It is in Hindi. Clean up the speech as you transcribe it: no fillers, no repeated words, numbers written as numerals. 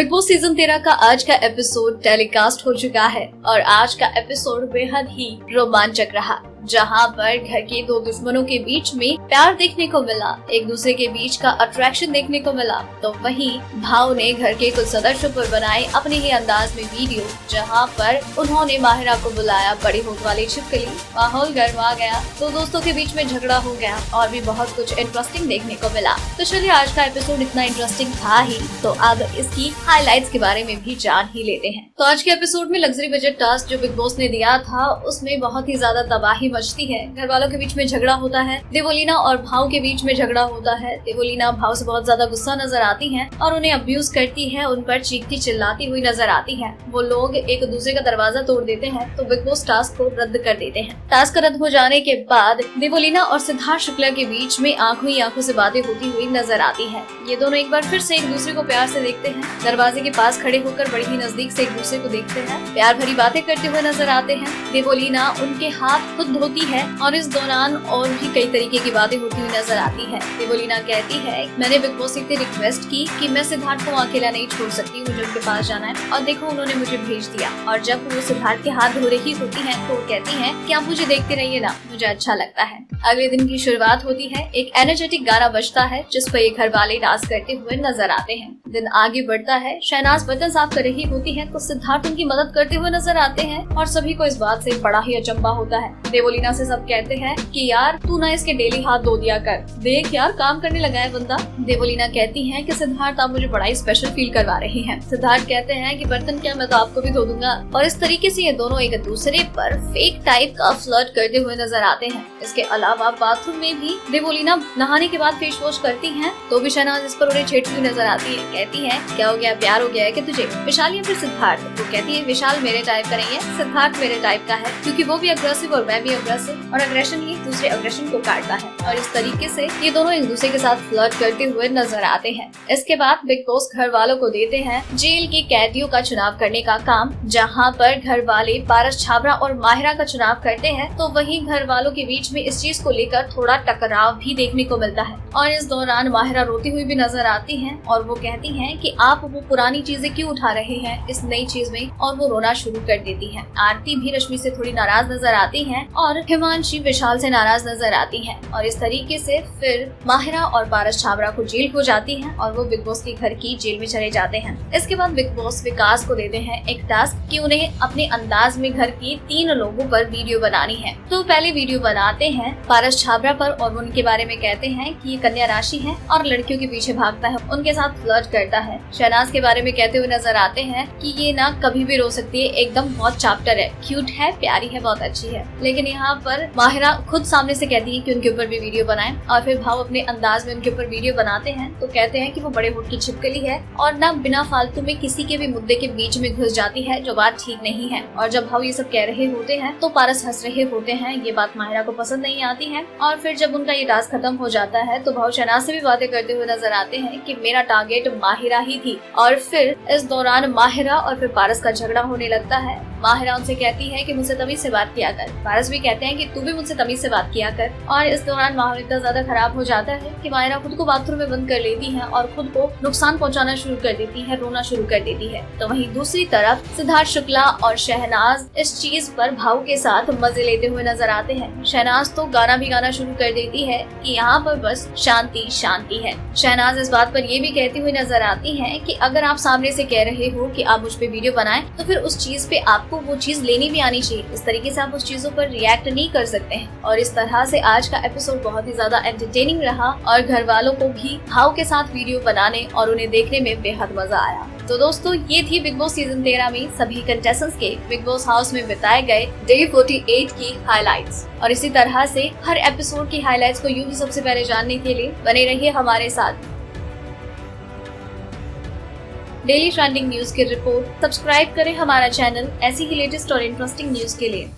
बिग बॉस सीजन 13 का आज का एपिसोड टेलीकास्ट हो चुका है और आज का एपिसोड बेहद ही रोमांचक रहा, जहां पर घर के दो दुश्मनों के बीच में प्यार देखने को मिला, एक दूसरे के बीच का अट्रैक्शन देखने को मिला। तो वहीं भाव ने घर के कुछ सदस्यों पर बनाए अपने ही अंदाज में वीडियो, जहां पर उन्होंने माहिरा को बुलाया बड़ी होठ वाली छिपकली। माहौल गर्मा गया, तो दोस्तों के बीच में झगड़ा हो गया और भी बहुत कुछ इंटरेस्टिंग देखने को मिला। तो चलिए आज का एपिसोड इतना इंटरेस्टिंग था ही, तो अब इसकी हाइलाइट्स के बारे में भी जान ही लेते हैं। तो आज के एपिसोड में लग्जरी बजट टास्क जो बिग बॉस ने दिया था, उसमें बहुत ही ज्यादा तबाही मचती है। घर वालों के बीच में झगड़ा होता है, देवोलीना और भाव के बीच में झगड़ा होता है। देवोलीना भाव से बहुत ज्यादा गुस्सा नजर आती है और उन्हें अब्यूज करती है, उन पर चीखती चिल्लाती हुई नजर आती है। वो लोग एक दूसरे का दरवाजा तोड़ देते हैं, तो बिग बॉस टास्क को रद्द कर देते हैं। टास्क रद्द हो जाने के बाद देवोलीना और सिद्धार्थ शुक्ला के बीच में आंखों ही आंखों से बातें होती हुई नजर आती है। ये दोनों एक बार फिर से एक दूसरे को प्यार से देखते हैं, दरवाजे के पास खड़े होकर बड़ी ही नजदीक से एक दूसरे को देखते हैं, प्यार भरी बातें करते हुए नजर आते हैं। देवोलीना उनके हाथ खुद धोती है और इस दौरान और भी कई तरीके की बातें होती हुई नजर आती है। देवोलीना कहती है, मैंने बिग बॉस से रिक्वेस्ट की कि मैं सिद्धार्थ को अकेला नहीं छोड़ सकती, मुझे उनके पास जाना है और देखो उन्होंने मुझे भेज दिया। और जब वो सिद्धार्थ के हाथ धो रही होती है तो वो कहती है कि आप मुझे देखते रहिए ना, मुझे अच्छा लगता है। अगले दिन की शुरुआत होती है, एक एनर्जेटिक गाना बजता है जिस पर ये घर वाले डांस करते हुए नजर आते हैं। दिन आगे बढ़ता है, शहनाज बर्तन साफ कर रही होती है तो सिद्धार्थ उनकी मदद करते हुए नजर आते हैं और सभी को इस बात से बड़ा ही अचंभा होता है। देवोलीना से सब कहते हैं कि यार तू ना इसके डेली हाथ धो दिया कर, देख यार काम करने लगा है बंदा। देवोलीना कहती है कि सिद्धार्थ आप मुझे बड़ा ही स्पेशल फील करवा रहे हैं। सिद्धार्थ कहते हैं कि बर्तन क्या, मैं तो आपको भी धो दूंगा। और इस तरीके से ये दोनों एक दूसरे पर फेक टाइप का फ्लर्ट करते हुए नजर आते हैं। इसके अलावा बाथरूम में भी देवोलीना नहाने के बाद फेस वॉश करती है तो भी शहनाज इस पर उन्हें छेड़ती हुई नजर आती है। कहती है क्या हो गया, प्यार हो गया है कि तुझे, विशाल या फिर सिद्धार्थ? तो कहती है विशाल मेरे टाइप का नहीं है, सिद्धार्थ मेरे टाइप का है, क्योंकि वो भी अग्रेसिव और मैं भी अग्रेसिव, और अग्रेशन ही दूसरे अग्रेशन को काटता है। और इस तरीके से ये दोनों एक दूसरे के साथ फ्लर्ट करते हुए नजर आते हैं। इसके बाद बिग बॉस घर वालों को देते हैं जेल के कैदियों का चुनाव करने का काम, जहाँ पर घर वाले पारस छाबड़ा और माहिरा का चुनाव करते हैं। तो वहीं घर वालों के बीच में इस चीज को लेकर थोड़ा टकराव भी देखने को मिलता है और इस दौरान माहिरा रोती हुई भी नजर आती है और वो कहती है कि आप वो पुरानी चीजें क्यों उठा रहे हैं इस नई चीज में, और वो रोना शुरू कर देती है। आरती भी रश्मि से थोड़ी नाराज नजर आती है और हिमांशी विशाल से नाराज नजर आती है। और इस तरीके से फिर माहिरा और पारस छाबड़ा को जेल हो जाती है और वो बिग बॉस के घर की जेल में चले जाते हैं। इसके बाद बिग बॉस विकास को देते हैं एक टास्क कि उन्हें अपने अंदाज में घर की 3 लोगों पर वीडियो बनानी है। तो पहले वीडियो बनाते हैं पारस छाबड़ा पर और उनके बारे में कहते हैं कि ये कन्या राशि है और लड़कियों के पीछे भागता है, उनके साथ फ्लर्ट करता है। शहनाज के बारे में कहते हुए नजर आते हैं कि ये ना कभी भी रो सकती है, एकदम बहुत चैप्टर है, क्यूट है, प्यारी है, बहुत अच्छी है। लेकिन यहाँ पर माहिरा खुद सामने से कहती है कि उनके ऊपर भी वीडियो बनाएं और फिर भाव अपने अंदाज में उनके ऊपर वीडियो बनाते हैं तो कहते हैं कि वो बड़े होठ की छिपकली है और ना बिना फालतू में किसी के भी मुद्दे के बीच में घुस जाती है, जो बात ठीक नहीं है। और जब भाव ये सब कह रहे होते हैं तो पारस हंस रहे होते हैं, ये बात माहिरा को पसंद नहीं आती है। और फिर जब उनका ये टास्क खत्म हो जाता है तो भाव शहनाज से भी बातें करते हुए नजर आते हैं कि मेरा टारगेट माहिरा ही थी। और फिर इस दौरान माहिरा और फिर पारस का झगड़ा होने लगता है। माहिरा उनसे कहती है कि मुझसे तमीज से बात किया कर, पारस भी कहते हैं कि तू भी मुझसे तमीज से बात किया कर। और इस दौरान माहौल इतना ज्यादा खराब हो जाता है कि माहिरा खुद को बाथरूम में बंद कर लेती है और खुद को नुकसान पहुंचाना शुरू कर देती है, रोना शुरू कर देती है। तो वहीं दूसरी तरफ सिद्धार्थ शुक्ला और शहनाज इस चीज पर भाव के साथ मजे लेते हुए नजर आते हैं। शहनाज तो गाना भी गाना शुरू कर देती है कि यहाँ पर बस शांति शांति है। शहनाज इस बात पर ये भी कहती हुई नजर आती है कि अगर आप सामने से कह रहे हो कि आप मुझ पे वीडियो बनाएं तो फिर उस चीज पे आपको वो चीज लेनी भी आनी चाहिए, इस तरीके से आप उस चीजों पर रिएक्ट नहीं कर सकते हैं। और इस तरह से आज का एपिसोड बहुत ही ज्यादा एंटरटेनिंग रहा और घर वालों को भी भाव के साथ वीडियो बनाने और उन्हें देखने में बेहद मजा आया। तो दोस्तों ये थी बिग बॉस सीजन 13 में सभी कंटेस्टेंट्स के बिग बॉस हाउस में बिताए गए डे 48 की हाइलाइट्स। और इसी तरह से हर एपिसोड की हाइलाइट्स को यूं ही सबसे पहले जानने के लिए बने रहिए हमारे साथ। डेली ट्रेंडिंग न्यूज की रिपोर्ट सब्सक्राइब करें हमारा चैनल ऐसी ही लेटेस्ट और इंटरेस्टिंग न्यूज के लिए।